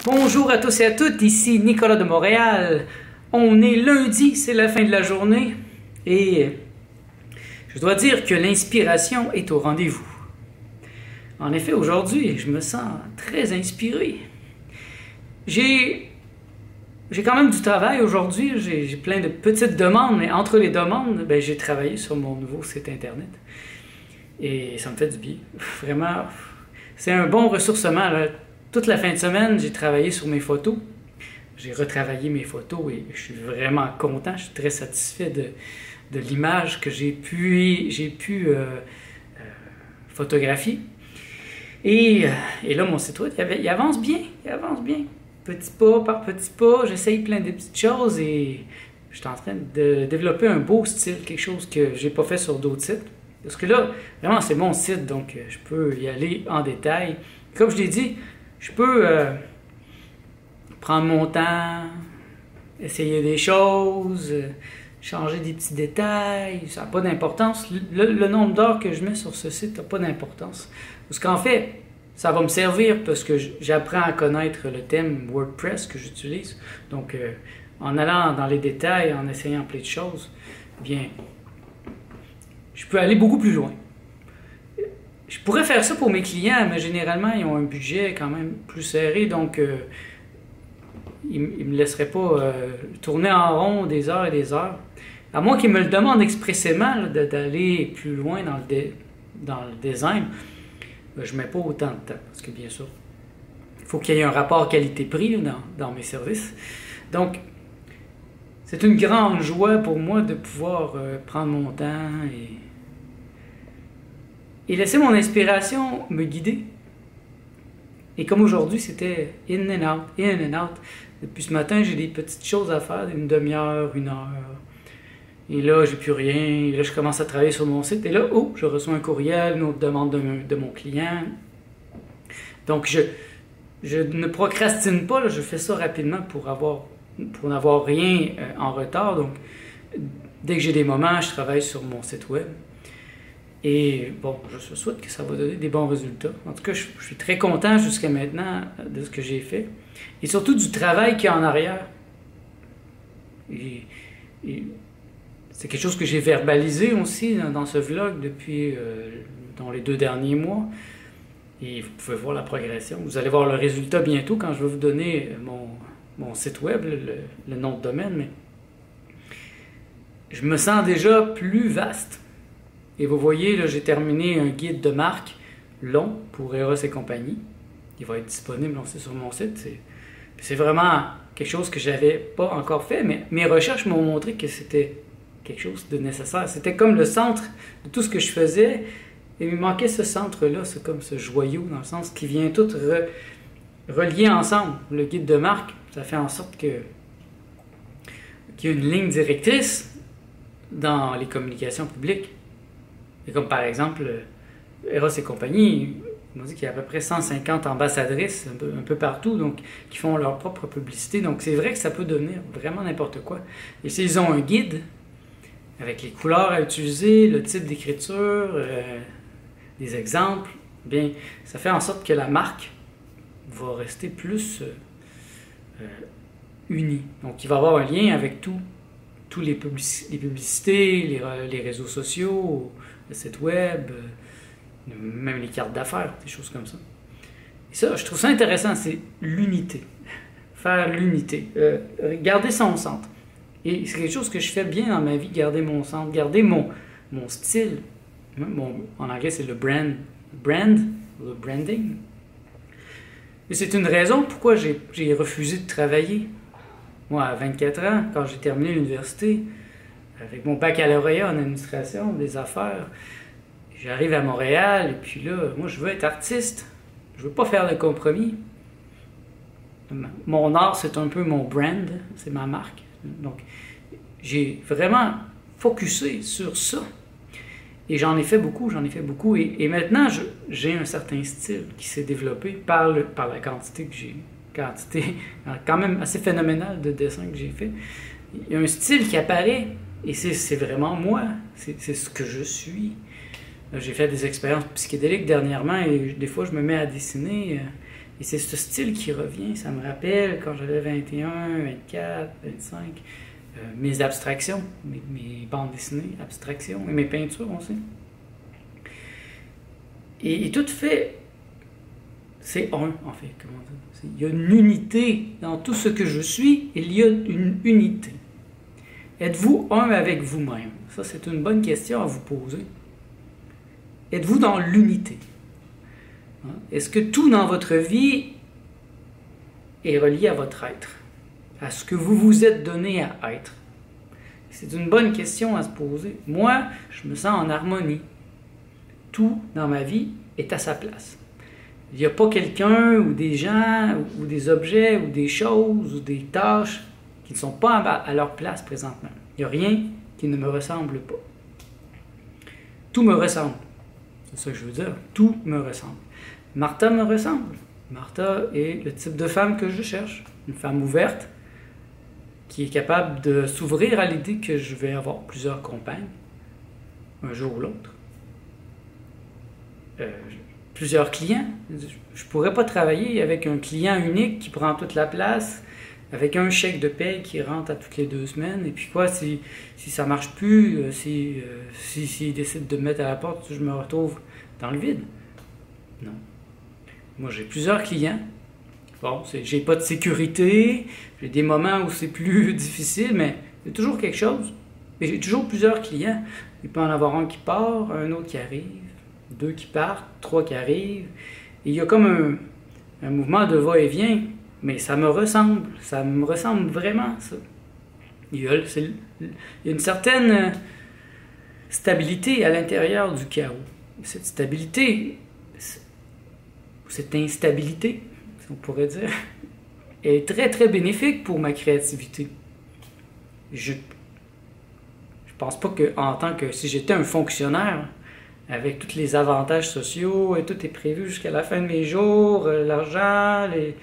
Bonjour à tous et à toutes, ici Nicolas de Montréal. On est lundi, c'est la fin de la journée et je dois dire que l'inspiration est au rendez-vous. En effet, aujourd'hui, je me sens très inspiré. J'ai quand même du travail aujourd'hui, j'ai plein de petites demandes, mais entre les demandes, j'ai travaillé sur mon nouveau site internet et ça me fait du bien. Vraiment, c'est un bon ressourcement, là. Toute la fin de semaine, j'ai travaillé sur mes photos. J'ai retravaillé mes photos et je suis vraiment content. Je suis très satisfait de l'image que j'ai pu photographier. Et là, mon site web, il avance bien. Il avance bien. Petit pas par petit pas, j'essaye plein de petites choses et je suis en train de développer un beau style, quelque chose que j'ai pas fait sur d'autres sites. Parce que là, vraiment, c'est mon site, donc je peux y aller en détail. Comme je l'ai dit, je peux prendre mon temps, essayer des choses, changer des petits détails. Ça n'a pas d'importance. Le nombre d'heures que je mets sur ce site n'a pas d'importance. Parce qu'en fait, ça va me servir parce que j'apprends à connaître le thème WordPress que j'utilise. Donc, en allant dans les détails, en essayant plein de choses, bien, je peux aller beaucoup plus loin. Je pourrais faire ça pour mes clients, mais généralement, ils ont un budget quand même plus serré, donc ils ne me laisseraient pas tourner en rond des heures et des heures. À moins qu'ils me le demandent expressément d'aller plus loin dans le design, je ne mets pas autant de temps, parce que bien sûr, il faut qu'il y ait un rapport qualité-prix dans mes services. Donc, c'est une grande joie pour moi de pouvoir prendre mon temps et laisser mon inspiration me guider. Et comme aujourd'hui, c'était in and out, in and out. Depuis ce matin, j'ai des petites choses à faire, une demi-heure, une heure. Et là, j'ai plus rien. Et là, je commence à travailler sur mon site. Et là, oh, je reçois un courriel, une autre demande de mon client. Donc, je ne procrastine pas, là, je fais ça rapidement pour n'avoir rien en retard. Donc, dès que j'ai des moments, je travaille sur mon site web. Et bon, je souhaite que ça va donner des bons résultats. En tout cas, je suis très content jusqu'à maintenant de ce que j'ai fait. Et surtout du travail qu'il y a en arrière. Et c'est quelque chose que j'ai verbalisé aussi dans ce vlog depuis dans les 2 derniers mois. Et vous pouvez voir la progression. Vous allez voir le résultat bientôt quand je vais vous donner mon site web, le nom de domaine. Mais je me sens déjà plus vaste. Et vous voyez, là, j'ai terminé un guide de marque long pour Eros et compagnie. Il va être disponible aussi sur mon site. C'est vraiment quelque chose que je n'avais pas encore fait, mais mes recherches m'ont montré que c'était quelque chose de nécessaire. C'était comme le centre de tout ce que je faisais. Et il me manquait ce centre-là, c'est comme ce joyau, dans le sens qui vient tout relier ensemble. Le guide de marque, ça fait en sorte qu'il y a une ligne directrice dans les communications publiques. Et comme par exemple, Eros et compagnie, ils m'ont dit qu'il y a à peu près 150 ambassadrices un peu partout, donc qui font leur propre publicité. Donc c'est vrai que ça peut devenir vraiment n'importe quoi. Et s'ils ont un guide avec les couleurs à utiliser, le type d'écriture, des exemples, bien, ça fait en sorte que la marque va rester plus unie. Donc il va y avoir un lien avec tous les publicités, les réseaux sociaux, le site web, même les cartes d'affaires, des choses comme ça. Et ça, je trouve ça intéressant, c'est l'unité. Faire l'unité. Garder son centre. Et c'est quelque chose que je fais bien dans ma vie, garder mon centre, garder mon style. En anglais, c'est le brand, le branding. Et c'est une raison pourquoi j'ai refusé de travailler. Moi, à 24 ans, quand j'ai terminé l'université, avec mon baccalauréat en administration des affaires, j'arrive à Montréal et puis là, moi, je veux être artiste. Je veux pas faire de compromis. Mon art, c'est un peu mon brand, c'est ma marque. Donc, j'ai vraiment focusé sur ça. Et j'en ai fait beaucoup. Et maintenant, j'ai un certain style qui s'est développé par la quantité que j'ai. Quantité quand même assez phénoménale de dessins que j'ai fait. Il y a un style qui apparaît. Et c'est vraiment moi, c'est ce que je suis. J'ai fait des expériences psychédéliques dernièrement et des fois je me mets à dessiner Et c'est ce style qui revient. Ça me rappelle quand j'avais 21, 24, 25, mes abstractions, mes bandes dessinées, abstractions, et mes peintures aussi. Et tout fait, c'est un, en fait, comment dire. Il y a une unité dans tout ce que je suis, il y a une unité. Êtes-vous un avec vous-même? Ça, c'est une bonne question à vous poser. Êtes-vous dans l'unité? Est-ce que tout dans votre vie est relié à votre être? À ce que vous vous êtes donné à être? C'est une bonne question à se poser. Moi, je me sens en harmonie. Tout dans ma vie est à sa place. Il n'y a pas quelqu'un ou des gens ou des objets ou des choses ou des tâches qui ne sont pas à leur place présentement. Il n'y a rien qui ne me ressemble pas. Tout me ressemble. C'est ça que je veux dire. Tout me ressemble. Martha me ressemble. Martha est le type de femme que je cherche. Une femme ouverte qui est capable de s'ouvrir à l'idée que je vais avoir plusieurs compagnes un jour ou l'autre. Plusieurs clients. Je ne pourrais pas travailler avec un client unique qui prend toute la place, avec un chèque de paye qui rentre à toutes les 2 semaines. Et puis quoi, si ça ne marche plus, s'il décide de me mettre à la porte, je me retrouve dans le vide. Non. Moi, j'ai plusieurs clients. Bon, j'ai pas de sécurité, j'ai des moments où c'est plus difficile, mais il y a toujours quelque chose. Et j'ai toujours plusieurs clients. Il peut en avoir un qui part, un autre qui arrive, 2 qui partent, 3 qui arrivent. Et il y a comme un mouvement de va-et-vient, mais ça me ressemble vraiment, ça. Il y a une certaine stabilité à l'intérieur du chaos. Cette stabilité, cette instabilité, si on pourrait dire, est très très bénéfique pour ma créativité. Je pense pas que, en tant que si j'étais un fonctionnaire, avec tous les avantages sociaux, et tout est prévu jusqu'à la fin de mes jours, l'argent, et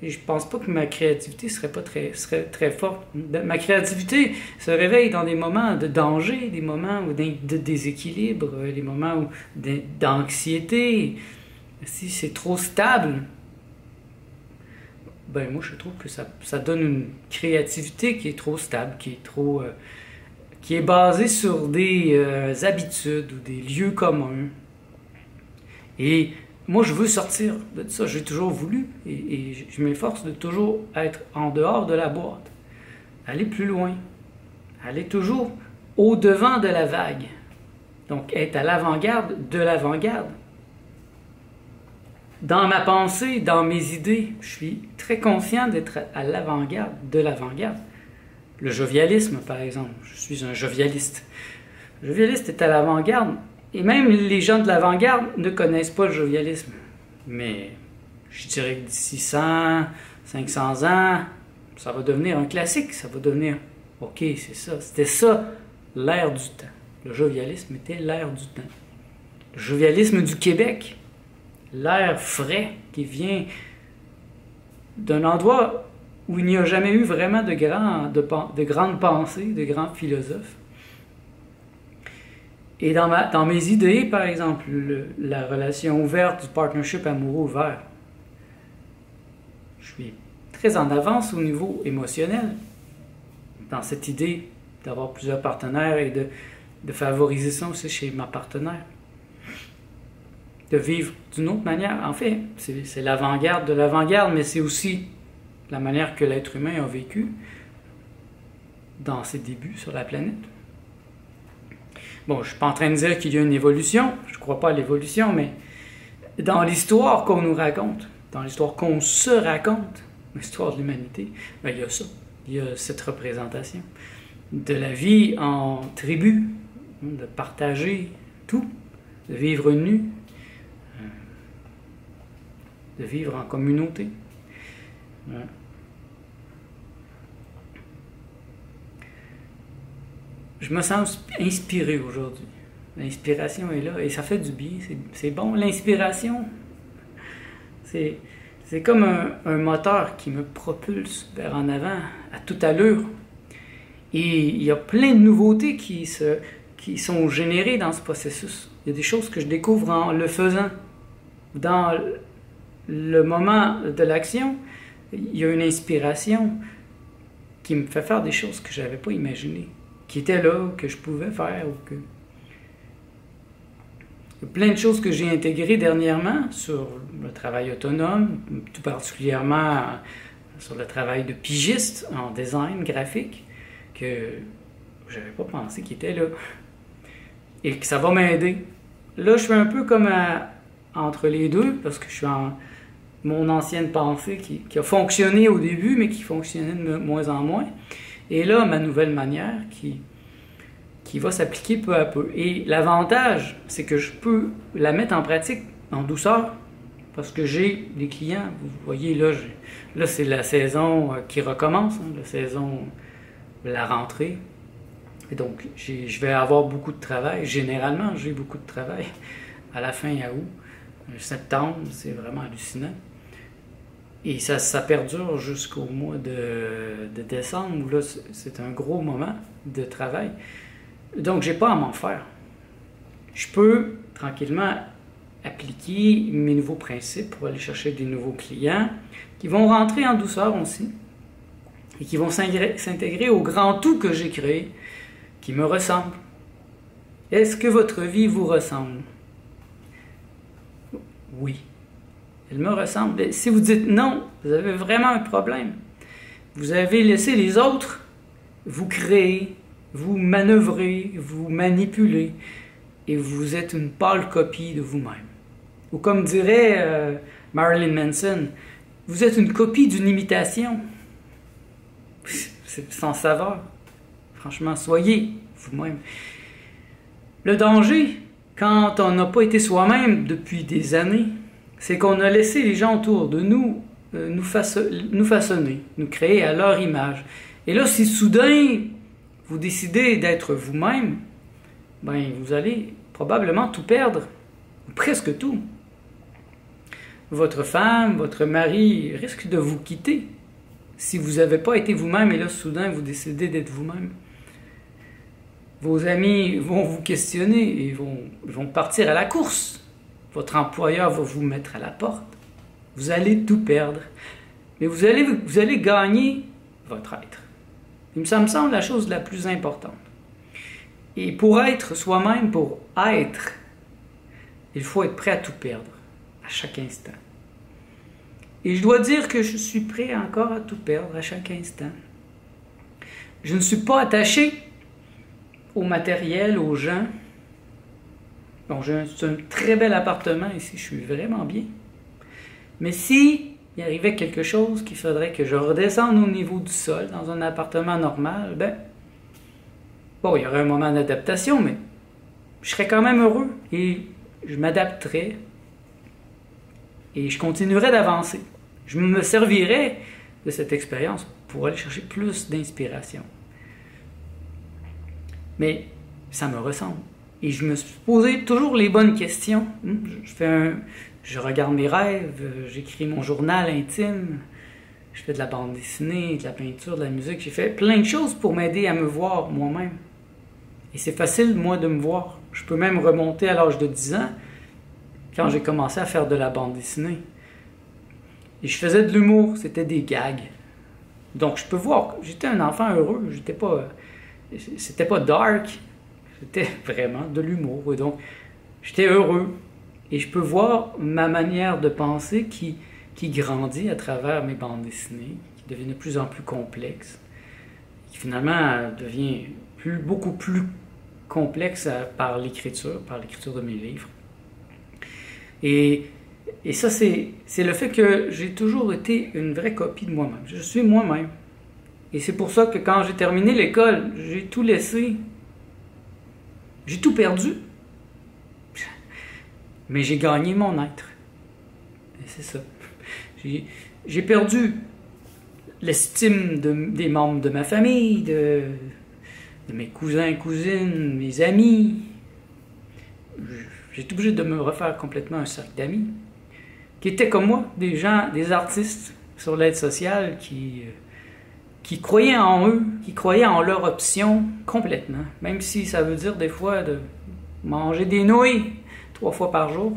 je pense pas que ma créativité serait très forte. Ma créativité se réveille dans des moments de danger, des moments de déséquilibre, des moments d'anxiété. Si c'est trop stable, ben moi je trouve que ça donne une créativité qui est trop stable, qui est basée sur des habitudes ou des lieux communs. Et moi, je veux sortir de ça. J'ai toujours voulu et je m'efforce de toujours être en dehors de la boîte. Aller plus loin. Aller toujours au-devant de la vague. Donc, être à l'avant-garde de l'avant-garde. Dans ma pensée, dans mes idées, je suis très confiant d'être à l'avant-garde de l'avant-garde. Le jovialisme, par exemple. Je suis un jovialiste. Le jovialiste est à l'avant-garde. Et même les gens de l'avant-garde ne connaissent pas le jovialisme. Mais je dirais que d'ici 100, 500 ans, ça va devenir un classique. Ça va devenir, OK, c'est ça. C'était ça, l'ère du temps. Le jovialisme était l'ère du temps. Le jovialisme du Québec, l'air frais qui vient d'un endroit où il n'y a jamais eu vraiment de grandes pensées, de grands philosophes. Et dans mes idées, par exemple, la relation ouverte, du partnership amoureux ouvert, je suis très en avance au niveau émotionnel dans cette idée d'avoir plusieurs partenaires et de favoriser ça aussi chez ma partenaire. De vivre d'une autre manière. En fait, c'est l'avant-garde de l'avant-garde, mais c'est aussi la manière que l'être humain a vécu dans ses débuts sur la planète. Bon, je ne suis pas en train de dire qu'il y a une évolution, je ne crois pas à l'évolution, mais dans l'histoire qu'on nous raconte, dans l'histoire qu'on se raconte, l'histoire de l'humanité, ben, il y a ça, il y a cette représentation de la vie en tribu, de partager tout, de vivre nu, de vivre en communauté. Ouais. Je me sens inspiré aujourd'hui. L'inspiration est là et ça fait du bien. C'est bon. L'inspiration, c'est comme un moteur qui me propulse vers en avant à toute allure. Et il y a plein de nouveautés qui sont générées dans ce processus. Il y a des choses que je découvre en le faisant, dans le moment de l'action, il y a une inspiration qui me fait faire des choses que je n'avais pas imaginées, qui étaient là, que je pouvais faire. Il y a plein de choses que j'ai intégrées dernièrement sur le travail autonome, tout particulièrement sur le travail de pigiste en design graphique, que je n'avais pas pensé qu'il était là. Et que ça va m'aider. Là, je suis un peu comme entre les deux, parce que je suis en mon ancienne pensée qui a fonctionné au début, mais qui fonctionnait de moins en moins. Et là, ma nouvelle manière qui va s'appliquer peu à peu. Et l'avantage, c'est que je peux la mettre en pratique en douceur, parce que j'ai des clients. Vous voyez, là c'est la saison qui recommence, hein, la saison de la rentrée. Et donc, je vais avoir beaucoup de travail. Généralement, j'ai beaucoup de travail à la fin août. Septembre, c'est vraiment hallucinant. Et ça perdure jusqu'au mois de décembre, où là, c'est un gros moment de travail. Donc, j'ai pas à m'en faire. Je peux tranquillement appliquer mes nouveaux principes pour aller chercher des nouveaux clients qui vont rentrer en douceur aussi et qui vont s'intégrer au grand tout que j'ai créé, qui me ressemble. Est-ce que votre vie vous ressemble? Oui. Elle me ressemble. Si vous dites non, vous avez vraiment un problème. Vous avez laissé les autres vous créer, vous manœuvrer, vous manipuler, et vous êtes une pâle copie de vous-même. Ou comme dirait Marilyn Manson, vous êtes une copie d'une imitation. C'est sans saveur. Franchement, soyez vous-même. Le danger, quand on n'a pas été soi-même depuis des années, c'est qu'on a laissé les gens autour de nous nous façonner, nous créer à leur image. Et là, si soudain vous décidez d'être vous-même, ben vous allez probablement tout perdre, ou presque tout. Votre femme, votre mari risque de vous quitter si vous n'avez pas été vous-même et là, soudain, vous décidez d'être vous-même. Vos amis vont vous questionner et vont partir à la course. Votre employeur va vous mettre à la porte. Vous allez tout perdre. Mais vous allez gagner votre être. Et ça me semble la chose la plus importante. Et pour être soi-même, pour être, il faut être prêt à tout perdre, à chaque instant. Et je dois dire que je suis prêt encore à tout perdre, à chaque instant. Je ne suis pas attaché au matériel, aux gens. Bon, j'ai un très bel appartement ici, je suis vraiment bien. Mais si il arrivait quelque chose qu'il faudrait que je redescende au niveau du sol dans un appartement normal, ben, bon, il y aurait un moment d'adaptation, mais je serais quand même heureux et je m'adapterais et je continuerais d'avancer. Je me servirais de cette expérience pour aller chercher plus d'inspiration. Mais ça me ressemble. Et je me suis posé toujours les bonnes questions. Je regarde mes rêves, j'écris mon journal intime, je fais de la bande dessinée, de la peinture, de la musique. J'ai fait plein de choses pour m'aider à me voir moi-même. Et c'est facile, moi, de me voir. Je peux même remonter à l'âge de 10 ans, quand j'ai commencé à faire de la bande dessinée. Et je faisais de l'humour, c'était des gags. Donc je peux voir, j'étais un enfant heureux, c'était pas dark, c'était vraiment de l'humour. Et donc j'étais heureux. Et je peux voir ma manière de penser qui grandit à travers mes bandes dessinées, qui devient de plus en plus complexe, qui finalement devient beaucoup plus complexe par l'écriture de mes livres. Et ça, c'est le fait que j'ai toujours été une vraie copie de moi-même. Je suis moi-même. Et c'est pour ça que quand j'ai terminé l'école, j'ai tout laissé. J'ai tout perdu. Mais j'ai gagné mon être. Et c'est ça. J'ai perdu l'estime des membres de ma famille, de mes cousins, cousines, mes amis. J'ai été obligé de me refaire complètement un cercle d'amis qui étaient comme moi, des gens, des artistes sur l'aide sociale qui croyaient en eux, qui croyaient en leur option complètement. Même si ça veut dire des fois de manger des nouilles 3 fois par jour.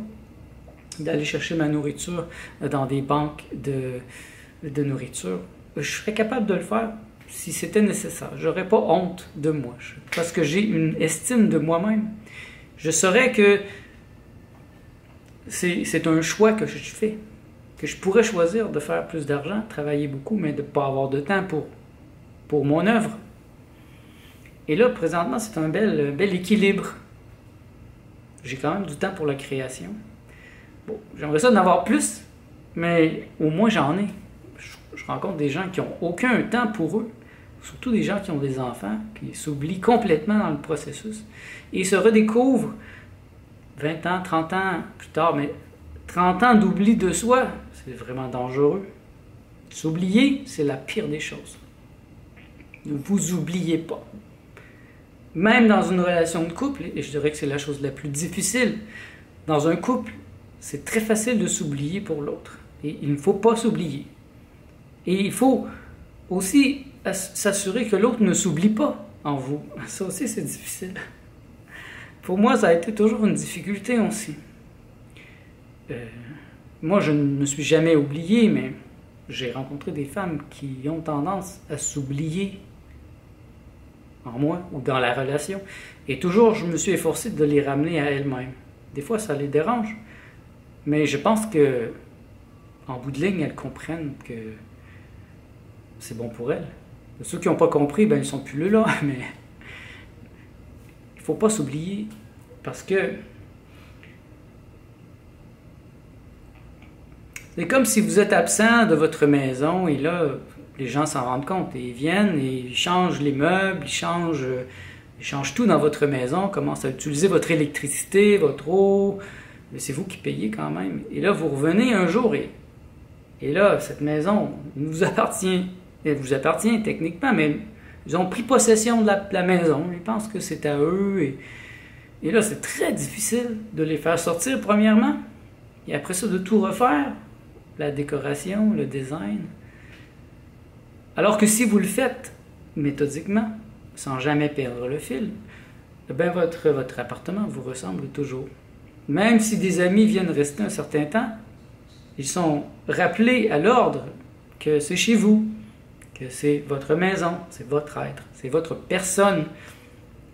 d'aller chercher ma nourriture dans des banques de nourriture. Je serais capable de le faire si c'était nécessaire. Je n'aurais pas honte de moi, parce que j'ai une estime de moi-même. Je saurais que c'est un choix que je fais, que je pourrais choisir de faire plus d'argent, travailler beaucoup, mais de ne pas avoir de temps pour mon œuvre. Et là, présentement, c'est un bel équilibre. J'ai quand même du temps pour la création. Bon, j'aimerais ça d'en avoir plus, mais au moins j'en ai. Je rencontre des gens qui n'ont aucun temps pour eux, surtout des gens qui ont des enfants, qui s'oublient complètement dans le processus. Et ils se redécouvrent 20 ans, 30 ans plus tard, mais 30 ans d'oubli de soi, c'est vraiment dangereux. S'oublier, c'est la pire des choses. Ne vous oubliez pas. Même dans une relation de couple, et je dirais que c'est la chose la plus difficile, dans un couple, c'est très facile de s'oublier pour l'autre. Et il ne faut pas s'oublier. Et il faut aussi s'assurer que l'autre ne s'oublie pas en vous. Ça aussi, c'est difficile. Pour moi, ça a été toujours une difficulté aussi. Moi, je ne me suis jamais oublié, mais j'ai rencontré des femmes qui ont tendance à s'oublier en moi ou dans la relation. Et toujours, je me suis efforcé de les ramener à elles-mêmes. Des fois, ça les dérange. Mais je pense que, en bout de ligne, elles comprennent que c'est bon pour elles. Ceux qui n'ont pas compris, ben, ils ne sont plus là, mais il ne faut pas s'oublier parce que c'est comme si vous êtes absent de votre maison et là, les gens s'en rendent compte et ils viennent et ils changent les meubles, ils changent tout dans votre maison, commencent à utiliser votre électricité, votre eau, mais c'est vous qui payez quand même. Et là, vous revenez un jour et là, cette maison vous appartient. Elle vous appartient techniquement, mais ils ont pris possession de la maison. Ils pensent que c'est à eux. Et là, c'est très difficile de les faire sortir, premièrement. Et après ça, de tout refaire. La décoration, le design. Alors que si vous le faites méthodiquement, sans jamais perdre le fil, ben votre appartement vous ressemble toujours. Même si des amis viennent rester un certain temps, ils sont rappelés à l'ordre que c'est chez vous, que c'est votre maison, c'est votre être, c'est votre personne.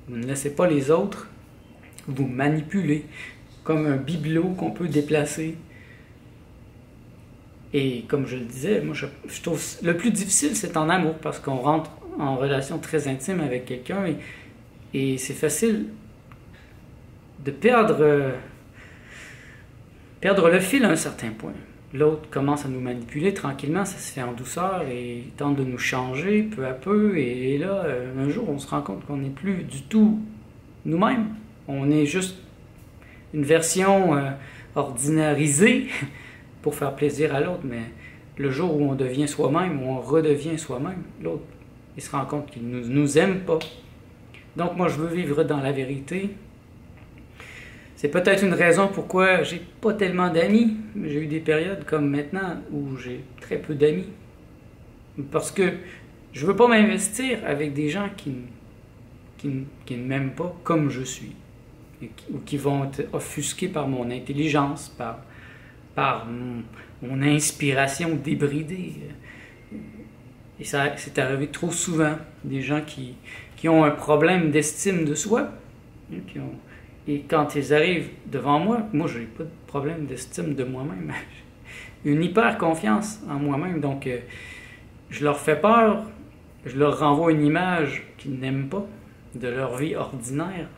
Vous ne laissez pas les autres vous manipuler comme un bibelot qu'on peut déplacer. Et comme je le disais, moi je trouve le plus difficile, c'est en amour, parce qu'on rentre en relation très intime avec quelqu'un et c'est facile de perdre le fil à un certain point. L'autre commence à nous manipuler tranquillement, ça se fait en douceur et il tente de nous changer peu à peu. Et là, un jour, on se rend compte qu'on n'est plus du tout nous-mêmes. On est juste une version ordinarisée pour faire plaisir à l'autre. Mais le jour où on devient soi-même, où on redevient soi-même, l'autre, il se rend compte qu'il ne nous aime pas. Donc moi, je veux vivre dans la vérité. C'est peut-être une raison pourquoi j'ai pas tellement d'amis. J'ai eu des périodes comme maintenant où j'ai très peu d'amis. Parce que je veux pas m'investir avec des gens qui ne m'aiment pas comme je suis. Ou qui vont être offusqués par mon intelligence, par mon inspiration débridée. Et ça, c'est arrivé trop souvent. Des gens qui ont un problème d'estime de soi, et quand ils arrivent devant moi, je n'ai pas de problème d'estime de moi-même. Une hyper confiance en moi-même. Donc, je leur fais peur, je leur renvoie une image qu'ils n'aiment pas de leur vie ordinaire,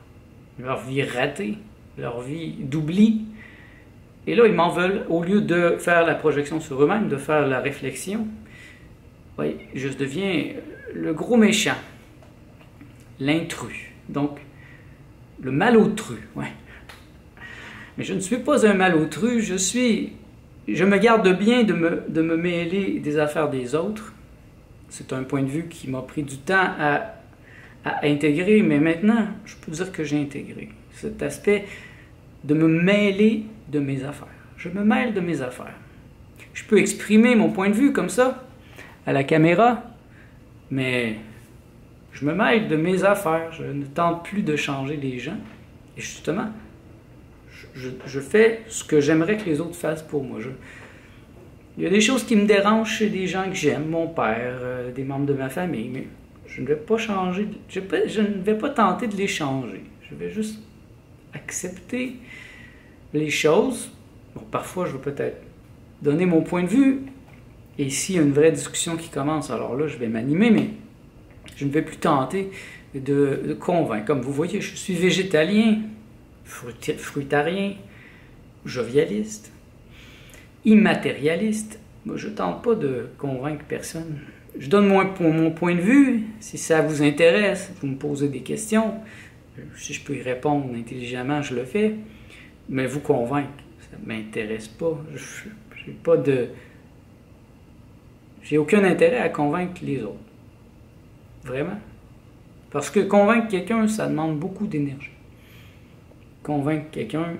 leur vie ratée, leur vie d'oubli. Et là, ils m'en veulent. Au lieu de faire la projection sur eux-mêmes, de faire la réflexion, oui, je deviens le gros méchant, l'intrus. Donc, le malotru, ouais. Mais je ne suis pas un malotru, je me garde bien de me mêler des affaires des autres. C'est un point de vue qui m'a pris du temps à intégrer, mais maintenant, je peux dire que j'ai intégré cet aspect de me mêler de mes affaires. Je me mêle de mes affaires. Je peux exprimer mon point de vue comme ça, à la caméra, mais je me mêle de mes affaires. Je ne tente plus de changer les gens. Et justement, Je fais ce que j'aimerais que les autres fassent pour moi. Il y a des choses qui me dérangent chez des gens que j'aime, mon père, des membres de ma famille, mais je ne vais pas changer, je ne vais pas tenter de les changer. Je vais juste accepter les choses. Bon, parfois, je vais peut-être donner mon point de vue, et s'il y a une vraie discussion qui commence, alors là, je vais m'animer, mais je ne vais plus tenter de convaincre. Comme vous voyez, je suis végétalien, fruitarien, jovialiste, immatérialiste. Moi, je ne tente pas de convaincre personne. Je donne mon point de vue. Si ça vous intéresse, vous me posez des questions. Si je peux y répondre intelligemment, je le fais. Mais vous convaincre, ça ne m'intéresse pas. J'ai aucun intérêt à convaincre les autres. Vraiment. Parce que convaincre quelqu'un, ça demande beaucoup d'énergie. Convaincre quelqu'un...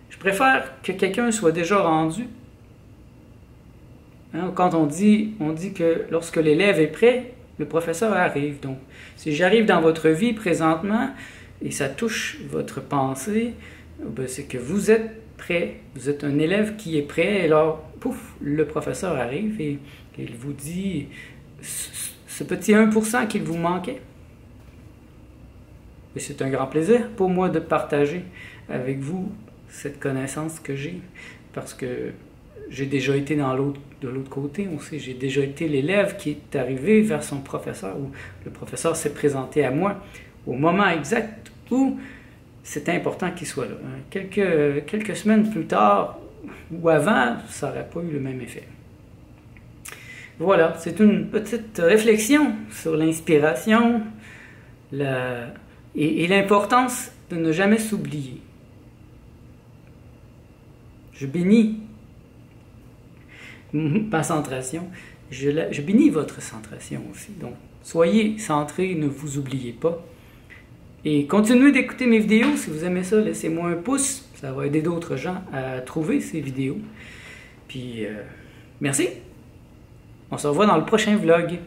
Je préfère que quelqu'un soit déjà rendu. Hein, quand on dit que lorsque l'élève est prêt, le professeur arrive. Donc, si j'arrive dans votre vie présentement et ça touche votre pensée, ben c'est que vous êtes prêt. Vous êtes un élève qui est prêt. Et alors, pouf, le professeur arrive et il vous dit ce petit 1% qu'il vous manquait. Et c'est un grand plaisir pour moi de partager avec vous cette connaissance que j'ai, parce que j'ai déjà été de l'autre côté aussi. J'ai déjà été l'élève qui est arrivé vers son professeur, où le professeur s'est présenté à moi au moment exact où c'était important qu'il soit là. Quelques semaines plus tard ou avant, ça n'aurait pas eu le même effet. Voilà, c'est une petite réflexion sur l'inspiration et l'importance de ne jamais s'oublier. Je bénis ma centration, je bénis votre centration aussi. Donc, soyez centrés, ne vous oubliez pas. Et continuez d'écouter mes vidéos. Si vous aimez ça, laissez-moi un pouce. Ça va aider d'autres gens à trouver ces vidéos. Puis, merci. On se revoit dans le prochain vlog.